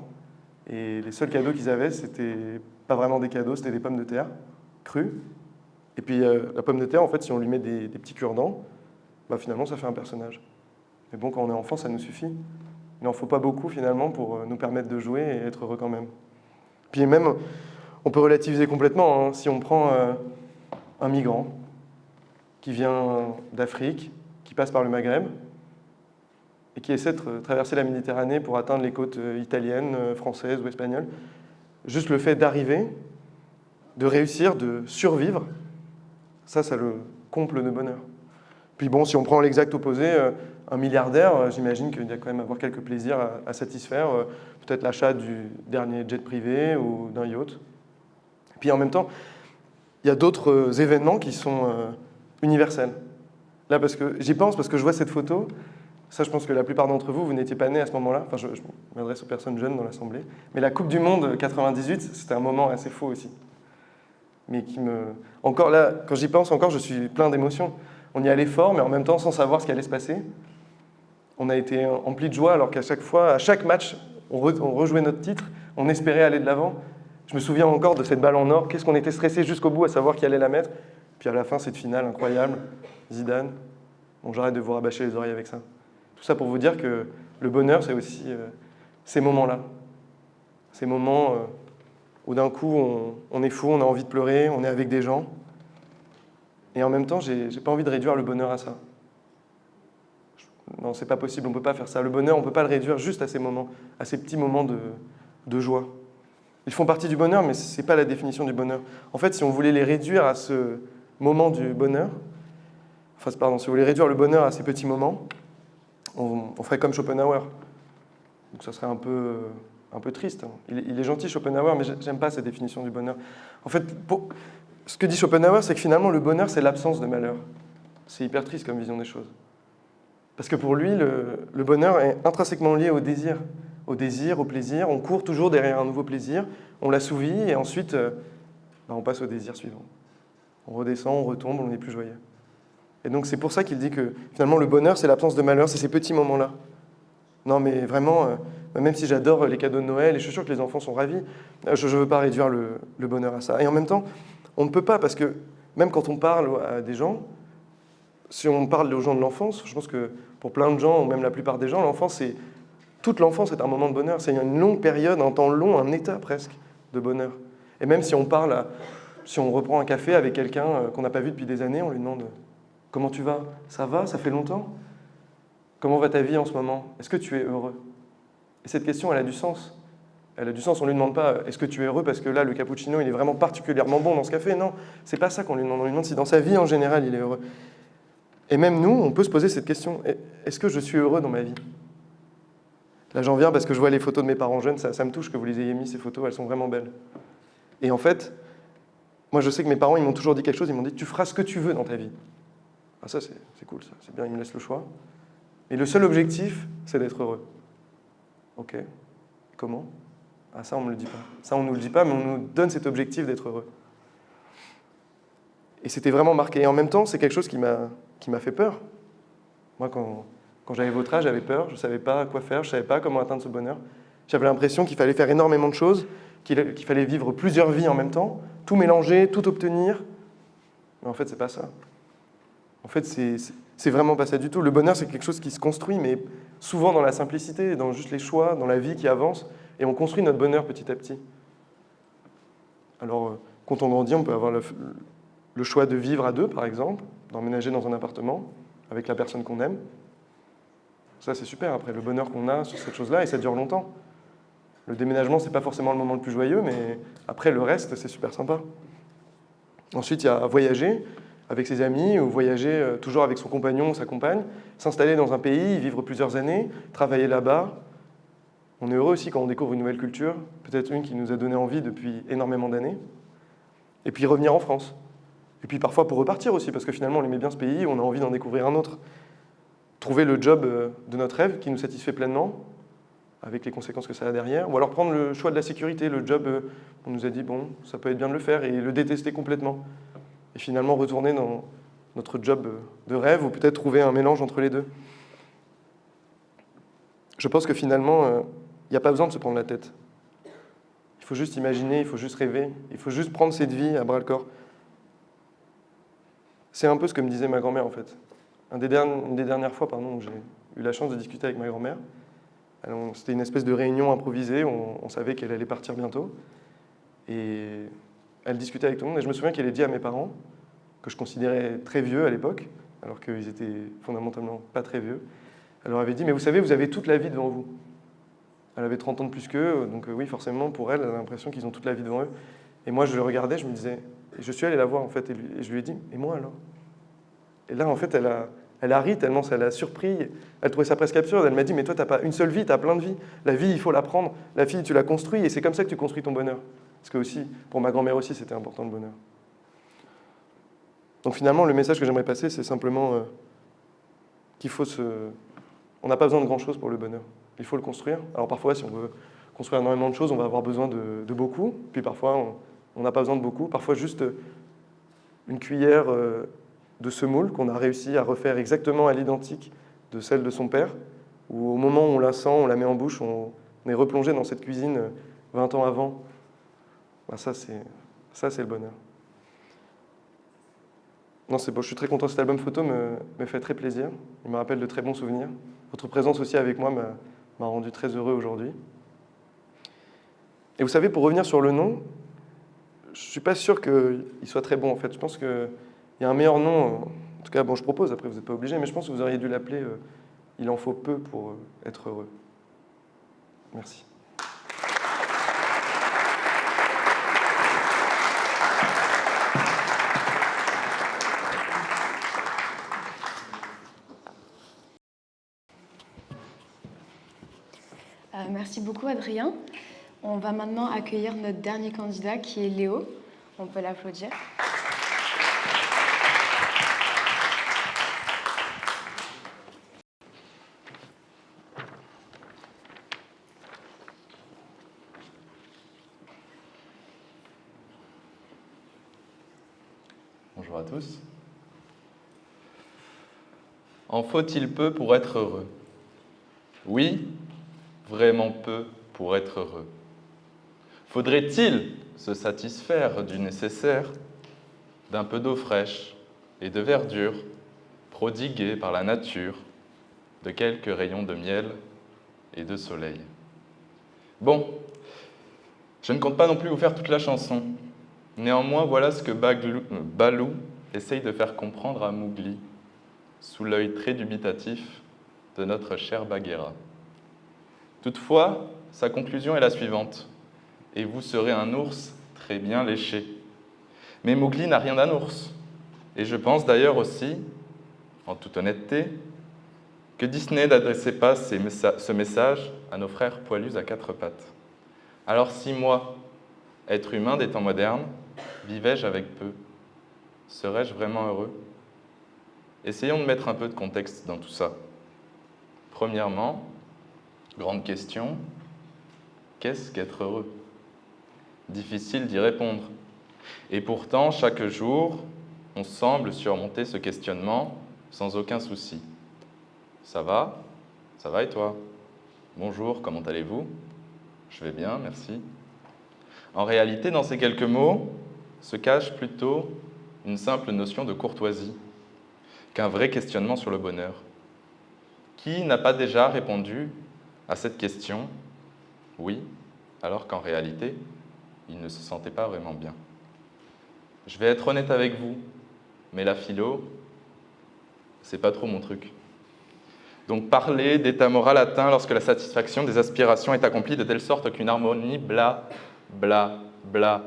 Et les seuls cadeaux qu'ils avaient, c'était pas vraiment des cadeaux, c'était des pommes de terre crues. Et puis la pomme de terre, en fait, si on lui met des petits cure-dents, finalement, ça fait un personnage. Mais bon, quand on est enfant, ça nous suffit. Il n'en faut pas beaucoup, finalement, pour nous permettre de jouer et être heureux quand même. Puis même, on peut relativiser complètement, hein. Si on prend un migrant qui vient d'Afrique, qui passe par le Maghreb, et qui essaie de traverser la Méditerranée pour atteindre les côtes italiennes, françaises ou espagnoles, juste le fait d'arriver, de réussir, de survivre, ça le comble de bonheur. Puis bon, si on prend l'exact opposé, un milliardaire, j'imagine qu'il y a quand même avoir quelques plaisirs à satisfaire, peut-être l'achat du dernier jet privé ou d'un yacht. Puis en même temps, il y a d'autres événements qui sont universels. Là, j'y pense parce que je vois cette photo. Ça, je pense que la plupart d'entre vous, vous n'étiez pas nés à ce moment-là. Enfin, je m'adresse aux personnes jeunes dans l'Assemblée. Mais la Coupe du Monde 98, c'était un moment assez faux aussi. Mais encore là, quand j'y pense encore, je suis plein d'émotions. On y allait fort, mais en même temps, sans savoir ce qui allait se passer. On a été emplis de joie, alors qu'à chaque fois, à chaque match, on rejouait notre titre, on espérait aller de l'avant. Je me souviens encore de cette balle en or. Qu'est-ce qu'on était stressé jusqu'au bout à savoir qui allait la mettre. Puis à la fin, cette finale incroyable. Zidane. Bon, j'arrête de vous rabâcher les oreilles avec ça. Tout ça pour vous dire que le bonheur, c'est aussi ces moments-là. Ces moments où d'un coup, on est fou, on a envie de pleurer, on est avec des gens. Et en même temps, j'ai pas envie de réduire le bonheur à ça. Non, c'est pas possible, on peut pas faire ça. Le bonheur, on peut pas le réduire juste à ces moments, à ces petits moments de joie. Ils font partie du bonheur, mais c'est pas la définition du bonheur. En fait, si on voulait les réduire à ce moment du bonheur, si on voulait réduire le bonheur à ces petits moments, on ferait comme Schopenhauer. Donc ça serait un peu triste. Il est gentil, Schopenhauer, mais j'aime pas cette définition du bonheur. En fait, ce que dit Schopenhauer, c'est que finalement, le bonheur, c'est l'absence de malheur. C'est hyper triste comme vision des choses. Parce que pour lui, le bonheur est intrinsèquement lié au désir, au plaisir. On court toujours derrière un nouveau plaisir, on l'assouvit, et ensuite, on passe au désir suivant. On redescend, on retombe, on n'est plus joyeux. Et donc c'est pour ça qu'il dit que finalement le bonheur, c'est l'absence de malheur, c'est ces petits moments-là. Non mais vraiment, même si j'adore les cadeaux de Noël, et je suis sûr que les enfants sont ravis, je ne veux pas réduire le bonheur à ça. Et en même temps, on ne peut pas, parce que même quand on parle à des gens, si on parle aux gens de l'enfance, je pense que pour plein de gens, ou même la plupart des gens, toute l'enfance est un moment de bonheur. C'est une longue période, un temps long, un état presque de bonheur. Et même si on reprend un café avec quelqu'un qu'on n'a pas vu depuis des années, on lui demande « Comment tu vas ? Ça va ? Ça fait longtemps ? Comment va ta vie en ce moment ? Est-ce que tu es heureux ?» Et cette question, elle a du sens. Elle a du sens, on ne lui demande pas « Est-ce que tu es heureux parce que là, le cappuccino, il est vraiment particulièrement bon dans ce café ?» Non, c'est pas ça qu'on lui demande. On lui demande si dans sa vie, en général, il est heureux. Et même nous, on peut se poser cette question « Est-ce que je suis heureux dans ma vie ?» Là, j'en viens parce que je vois les photos de mes parents jeunes, ça me touche que vous les ayez mis, ces photos, elles sont vraiment belles. Et en fait, moi, je sais que mes parents, ils m'ont toujours dit quelque chose, ils m'ont dit « Tu feras ce que tu veux dans ta vie. » Ah ça, c'est cool, ça. C'est bien, ils me laissent le choix. Et le seul objectif, c'est d'être heureux. Ok. Comment ? Ah ça, on ne me le dit pas. Ça, on ne nous le dit pas, mais on nous donne cet objectif d'être heureux. Et c'était vraiment marqué. Et en même temps, c'est quelque chose qui m'a fait peur. Moi, quand j'avais votre âge, j'avais peur, je ne savais pas quoi faire, je ne savais pas comment atteindre ce bonheur. J'avais l'impression qu'il fallait faire énormément de choses, qu'il fallait vivre plusieurs vies en même temps, tout mélanger, tout obtenir. Mais en fait, c'est pas ça. En fait, c'est vraiment pas ça du tout. Le bonheur, c'est quelque chose qui se construit, mais souvent dans la simplicité, dans juste les choix, dans la vie qui avance, et on construit notre bonheur petit à petit. Alors, quand on grandit, on peut avoir le choix de vivre à deux, par exemple, d'emménager dans un appartement avec la personne qu'on aime. Ça, c'est super, après, le bonheur qu'on a sur cette chose-là, et ça dure longtemps. Le déménagement, c'est pas forcément le moment le plus joyeux, mais après, le reste, c'est super sympa. Ensuite, il y a voyager avec ses amis, ou voyager toujours avec son compagnon ou sa compagne, s'installer dans un pays, y vivre plusieurs années, travailler là-bas. On est heureux aussi quand on découvre une nouvelle culture, peut-être une qui nous a donné envie depuis énormément d'années. Et puis revenir en France. Et puis parfois pour repartir aussi, parce que finalement on aimait bien ce pays, on a envie d'en découvrir un autre. Trouver le job de notre rêve qui nous satisfait pleinement, avec les conséquences que ça a derrière, ou alors prendre le choix de la sécurité, le job, on nous a dit bon, ça peut être bien de le faire, et le détester complètement. Et finalement retourner dans notre job de rêve, ou peut-être trouver un mélange entre les deux. Je pense que finalement, il n'y a pas besoin de se prendre la tête. Il faut juste imaginer, il faut juste rêver, il faut juste prendre cette vie à bras-le-corps. C'est un peu ce que me disait ma grand-mère en fait. Une des dernières fois où j'ai eu la chance de discuter avec ma grand-mère, c'était une espèce de réunion improvisée, on savait qu'elle allait partir bientôt. Et elle discutait avec tout le monde et je me souviens qu'elle ait dit à mes parents, que je considérais très vieux à l'époque, alors qu'ils étaient fondamentalement pas très vieux, elle leur avait dit « mais vous savez, vous avez toute la vie devant vous ». Elle avait 30 ans de plus qu'eux, donc oui, forcément, pour elle, elle a l'impression qu'ils ont toute la vie devant eux. Et moi, je le regardais, je me disais, et je suis allé la voir, en fait, et je lui ai dit, et moi alors? Et là, en fait, elle a ri tellement ça l'a surpris. Elle trouvait ça presque absurde. Elle m'a dit, mais toi, tu n'as pas une seule vie, tu as plein de vies. La vie, il faut la prendre. La vie, tu la construis, et c'est comme ça que tu construis ton bonheur. Parce que aussi, pour ma grand-mère aussi, c'était important le bonheur. Donc finalement, le message que j'aimerais passer, c'est simplement qu'il faut on n'a pas besoin de grand-chose pour le bonheur. Il faut le construire. Alors parfois, si on veut construire énormément de choses, on va avoir besoin de beaucoup. Puis parfois, on n'a pas besoin de beaucoup. Parfois, juste une cuillère de semoule qu'on a réussi à refaire exactement à l'identique de celle de son père, où au moment où on la sent, on la met en bouche, on est replongé dans cette cuisine 20 ans avant. Ben ça, c'est le bonheur. Non, c'est bon, je suis très content. Cet album photo me fait très plaisir. Il me rappelle de très bons souvenirs. Votre présence aussi avec moi m'a rendu très heureux aujourd'hui. Et vous savez, pour revenir sur le nom, je ne suis pas sûr qu'il soit très bon en fait. Je pense qu'il y a un meilleur nom, en tout cas, bon, je propose, après vous n'êtes pas obligé, mais je pense que vous auriez dû l'appeler « Il en faut peu pour être heureux ». Merci. Merci beaucoup, Adrien. On va maintenant accueillir notre dernier candidat, qui est Léo. On peut l'applaudir. Bonjour à tous. En faut-il peu pour être heureux? Oui, vraiment peu pour être heureux. Faudrait-il se satisfaire du nécessaire, d'un peu d'eau fraîche et de verdure prodiguée par la nature, de quelques rayons de miel et de soleil? Bon, je ne compte pas non plus vous faire toute la chanson. Néanmoins, voilà ce que Balou essaye de faire comprendre à Mowgli, sous l'œil très dubitatif de notre cher Bagheera. Toutefois, sa conclusion est la suivante. Et vous serez un ours très bien léché. Mais Mowgli n'a rien d'un ours. Et je pense d'ailleurs aussi, en toute honnêteté, que Disney n'adressait pas ce message à nos frères poilus à quatre pattes. Alors si moi, être humain des temps modernes, vivais-je avec peu? Serais-je vraiment heureux? Essayons de mettre un peu de contexte dans tout ça. Premièrement, grande question, qu'est-ce qu'être heureux? Difficile d'y répondre. Et pourtant, chaque jour, on semble surmonter ce questionnement sans aucun souci. Ça va? Ça va et toi? Bonjour, comment allez-vous? Je vais bien, merci. En réalité, dans ces quelques mots, se cache plutôt une simple notion de courtoisie qu'un vrai questionnement sur le bonheur. Qui n'a pas déjà répondu à cette question? Oui, alors qu'en réalité, il ne se sentait pas vraiment bien. Je vais être honnête avec vous, mais la philo, c'est pas trop mon truc. Donc parler d'état moral atteint lorsque la satisfaction des aspirations est accomplie de telle sorte qu'une harmonie bla, bla, bla,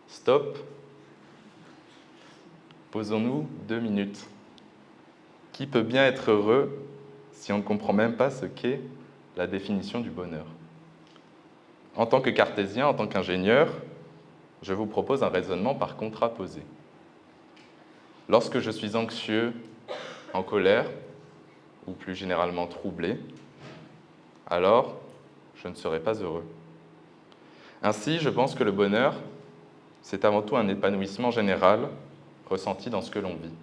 stop. Posons-nous 2 minutes. Qui peut bien être heureux si on ne comprend même pas ce qu'est la définition du bonheur? En tant que cartésien, en tant qu'ingénieur, je vous propose un raisonnement par contraposé. Lorsque je suis anxieux, en colère, ou plus généralement troublé, alors je ne serai pas heureux. Ainsi, je pense que le bonheur, c'est avant tout un épanouissement général ressenti dans ce que l'on vit.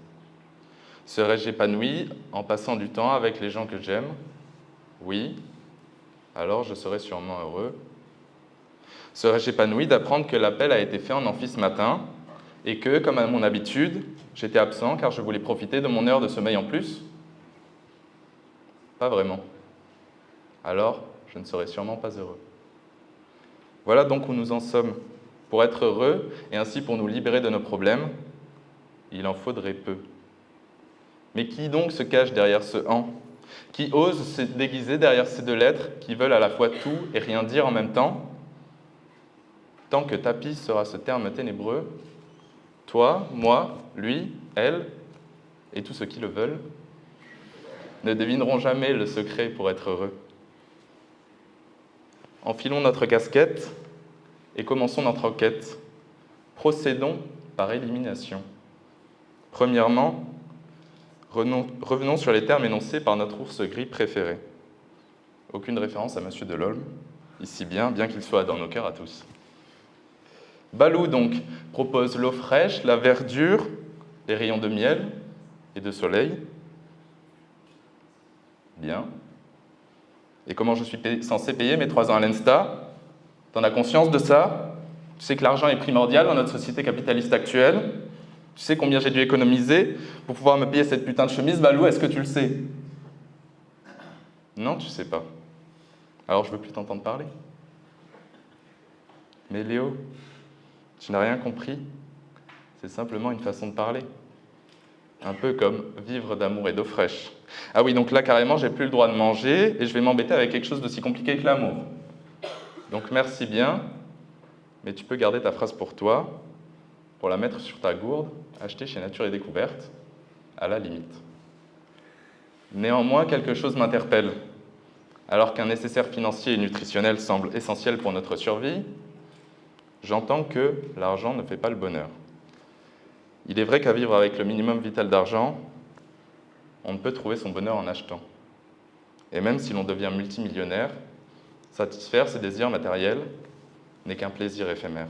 Serais-je épanoui en passant du temps avec les gens que j'aime? Oui, alors je serais sûrement heureux. Serais-je épanoui d'apprendre que l'appel a été fait en amphi ce matin et que, comme à mon habitude, j'étais absent car je voulais profiter de mon heure de sommeil en plus? Pas vraiment. Alors, je ne serais sûrement pas heureux. Voilà donc où nous en sommes. Pour être heureux, et ainsi pour nous libérer de nos problèmes, il en faudrait peu. Mais qui donc se cache derrière ce « en » ? Qui ose se déguiser derrière ces 2 lettres qui veulent à la fois tout et rien dire en même temps? Tant que tapis sera ce terme ténébreux, toi, moi, lui, elle, et tous ceux qui le veulent, ne devineront jamais le secret pour être heureux. Enfilons notre casquette et commençons notre enquête. Procédons par élimination. Premièrement, revenons sur les termes énoncés par notre ours gris préféré. Aucune référence à M. Delolme, ici bien qu'il soit dans nos cœurs à tous. Balou, donc, propose l'eau fraîche, la verdure, les rayons de miel et de soleil. Bien. Et comment je suis censé payer mes 3 ans à l'ENSTA? T'en as conscience de ça? Tu sais que l'argent est primordial dans notre société capitaliste actuelle? Tu sais combien j'ai dû économiser pour pouvoir me payer cette putain de chemise, Balou? Est-ce que tu le sais? Non, tu sais pas. Alors je veux plus t'entendre parler. Mais Léo, tu n'as rien compris. C'est simplement une façon de parler. Un peu comme vivre d'amour et d'eau fraîche. Ah oui, donc là, carrément, j'ai plus le droit de manger et je vais m'embêter avec quelque chose d'aussi compliqué que l'amour. Donc merci bien, mais tu peux garder ta phrase pour toi, pour la mettre sur ta gourde, achetée chez Nature et Découverte, à la limite. Néanmoins, quelque chose m'interpelle. Alors qu'un nécessaire financier et nutritionnel semble essentiel pour notre survie, j'entends que l'argent ne fait pas le bonheur. Il est vrai qu'à vivre avec le minimum vital d'argent, on ne peut trouver son bonheur en achetant. Et même si l'on devient multimillionnaire, satisfaire ses désirs matériels n'est qu'un plaisir éphémère.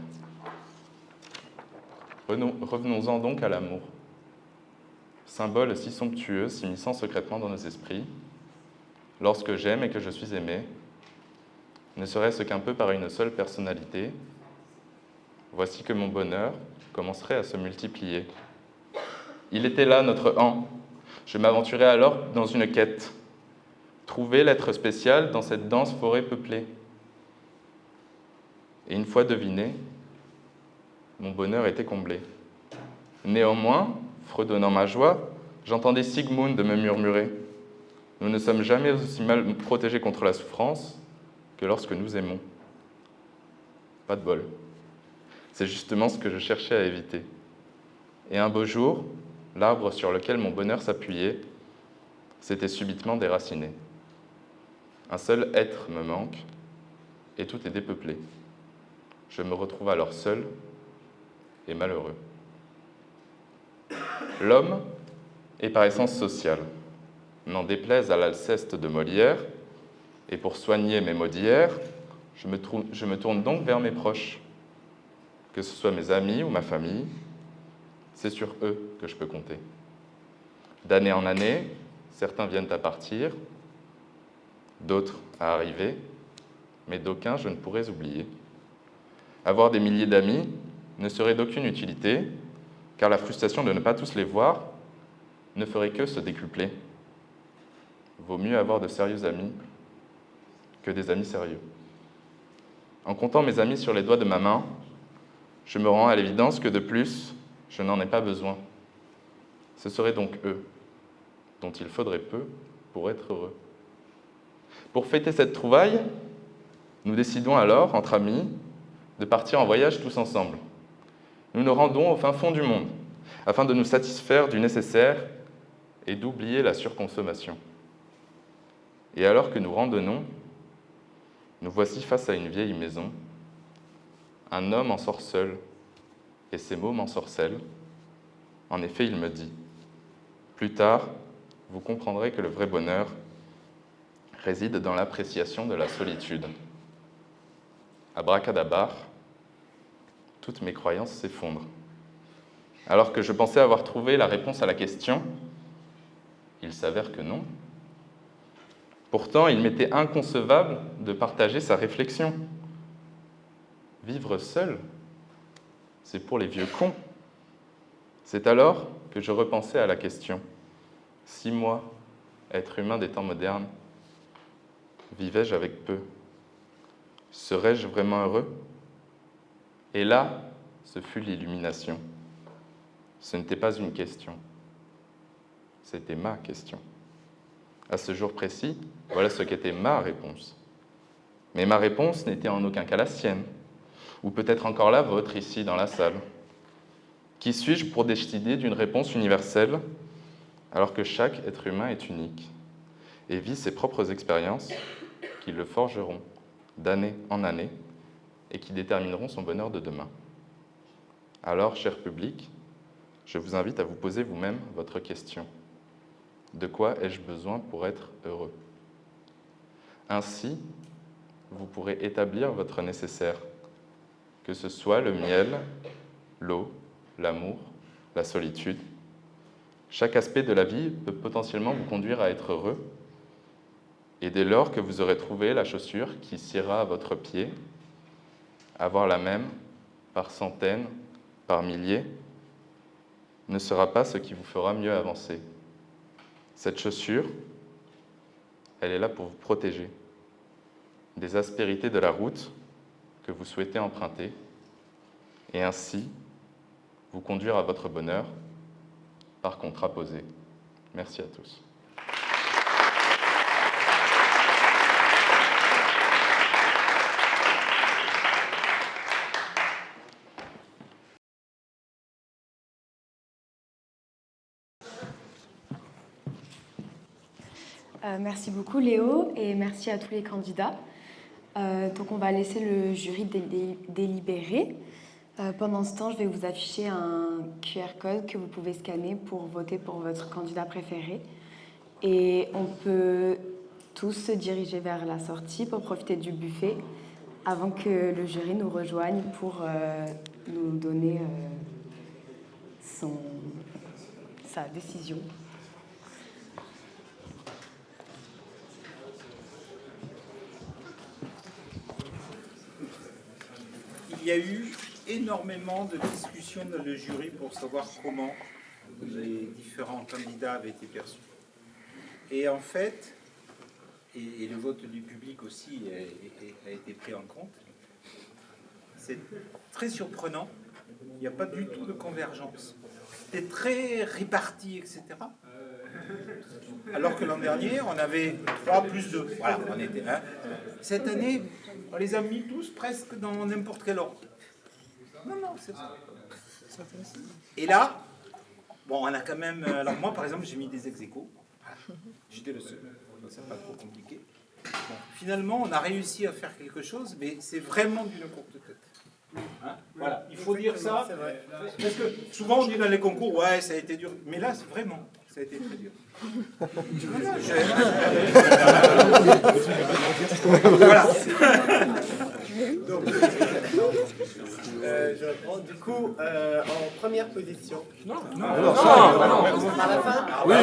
Revenons-en donc à l'amour. Symbole si somptueux s'immisçant secrètement dans nos esprits, lorsque j'aime et que je suis aimé, ne serait-ce qu'un peu par une seule personnalité, voici que mon bonheur commencerait à se multiplier. Il était là, notre « en ». Je m'aventurais alors dans une quête. Trouver l'être spécial dans cette dense forêt peuplée. Et une fois deviné, mon bonheur était comblé. Néanmoins, fredonnant ma joie, j'entendais Sigmund me murmurer « Nous ne sommes jamais aussi mal protégés contre la souffrance que lorsque nous aimons. » Pas de bol. C'est justement ce que je cherchais à éviter. Et un beau jour, l'arbre sur lequel mon bonheur s'appuyait s'était subitement déraciné. Un seul être me manque, et tout est dépeuplé. Je me retrouve alors seul et malheureux. L'homme est par essence social. N'en déplaise à l'Alceste de Molière, et pour soigner mes maux d'hier, je me tourne donc vers mes proches. Que ce soit mes amis ou ma famille, c'est sur eux que je peux compter. D'année en année, certains viennent à partir, d'autres à arriver, mais d'aucuns je ne pourrais oublier. Avoir des milliers d'amis ne serait d'aucune utilité, car la frustration de ne pas tous les voir ne ferait que se décupler. vaut mieux avoir de sérieux amis que des amis sérieux. En comptant mes amis sur les doigts de ma main, je me rends à l'évidence que de plus, je n'en ai pas besoin. Ce seraient donc eux, dont il faudrait peu pour être heureux. Pour fêter cette trouvaille, nous décidons alors, entre amis, de partir en voyage tous ensemble. Nous nous rendons au fin fond du monde, afin de nous satisfaire du nécessaire et d'oublier la surconsommation. Et alors que nous randonnons, nous voici face à une vieille maison. Un homme en sort seul, et ses mots m'ensorcellent. En effet, il me dit, « Plus tard, vous comprendrez que le vrai bonheur réside dans l'appréciation de la solitude. » Abracadabra, toutes mes croyances s'effondrent. Alors que je pensais avoir trouvé la réponse à la question, il s'avère que non. Pourtant, il m'était inconcevable de partager sa réflexion. Vivre seul, c'est pour les vieux cons. C'est alors que je repensais à la question. Si moi, être humain des temps modernes, vivais-je avec peu? Serais-je vraiment heureux? Et là, ce fut l'illumination. Ce n'était pas une question, c'était ma question. À ce jour précis, voilà ce qu'était ma réponse. Mais ma réponse n'était en aucun cas la sienne, ou peut-être encore la vôtre ici dans la salle. Qui suis-je pour décider d'une réponse universelle, alors que chaque être humain est unique et vit ses propres expériences qui le forgeront d'année en année et qui détermineront son bonheur de demain. Alors, cher public, je vous invite à vous poser vous-même votre question. De quoi ai-je besoin pour être heureux? Ainsi, vous pourrez établir votre nécessaire, que ce soit le miel, l'eau, l'amour, la solitude. Chaque aspect de la vie peut potentiellement vous conduire à être heureux. Et dès lors que vous aurez trouvé la chaussure qui siera à votre pied, avoir la même par centaines, par milliers, ne sera pas ce qui vous fera mieux avancer. Cette chaussure, elle est là pour vous protéger des aspérités de la route que vous souhaitez emprunter et ainsi vous conduire à votre bonheur par contraposé. Merci à tous. Merci beaucoup Léo et merci à tous les candidats. Donc on va laisser le jury délibérer. Pendant ce temps, je vais vous afficher un QR code que vous pouvez scanner pour voter pour votre candidat préféré. Et on peut tous se diriger vers la sortie pour profiter du buffet avant que le jury nous rejoigne pour nous donner sa décision. Il y a eu énormément de discussions dans le jury pour savoir comment les différents candidats avaient été perçus. Et en fait, et le vote du public aussi a été pris en compte, c'est très surprenant, il n'y a pas du tout de convergence. C'était très réparti, etc. Alors que l'an dernier, on avait 3 plus 2. Voilà, on était 1. Cette année, on les a mis tous presque dans n'importe quel ordre. Non, c'est ça. Et là, bon, on a quand même... Alors moi, par exemple, j'ai mis des ex-aequo. J'étais le seul. Donc, c'est pas trop compliqué. Bon, finalement, on a réussi à faire quelque chose, mais c'est vraiment d'une courte tête. Hein, voilà, il faut dire ça. Parce que souvent, on dit dans les concours, ouais, ça a été dur. Mais là, c'est vraiment... Ça a été très dur. Voilà. Donc, je reprends. Du coup, en première position. Non. Par la fin. Oui,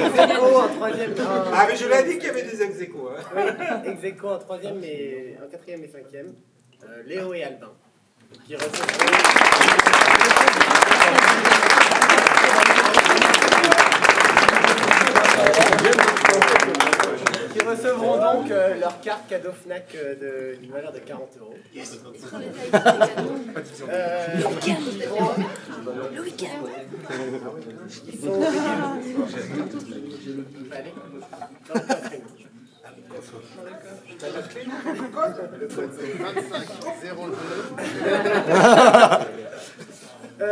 Ex-aequo en troisième. Ah, mais je l'ai dit qu'il y avait des ex-aequo. Hein. Oui, ex-aequo en troisième, mais en quatrième et cinquième. Léo et Albin. Qui recevront... carte cadeau Fnac d'une valeur de 40 €. Le week-end. Ils sont allez, dans le coffre. Le code c'est 25 02.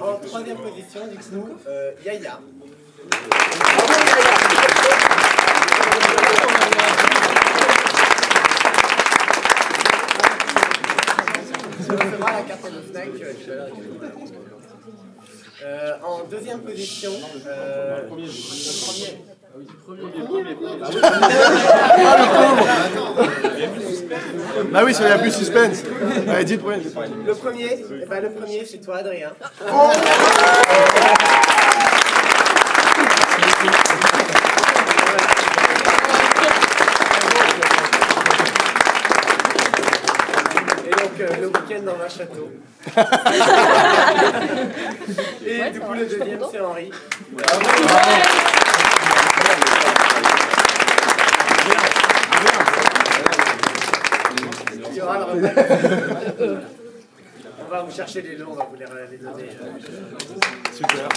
En troisième position, du coup, Yaya. Tu recevras la carte de Fnac du valeur de 40 €. En deuxième position, le premier. Bah oui, ça y a plus de suspense. Allez, dis le premier. Le premier, eh ben, le premier c'est toi, Adrien. Et donc le week-end dans un château. Et du coup le deuxième c'est Henri. Il y aura le repas. On va vous chercher les lots, on va vous les donner. Super.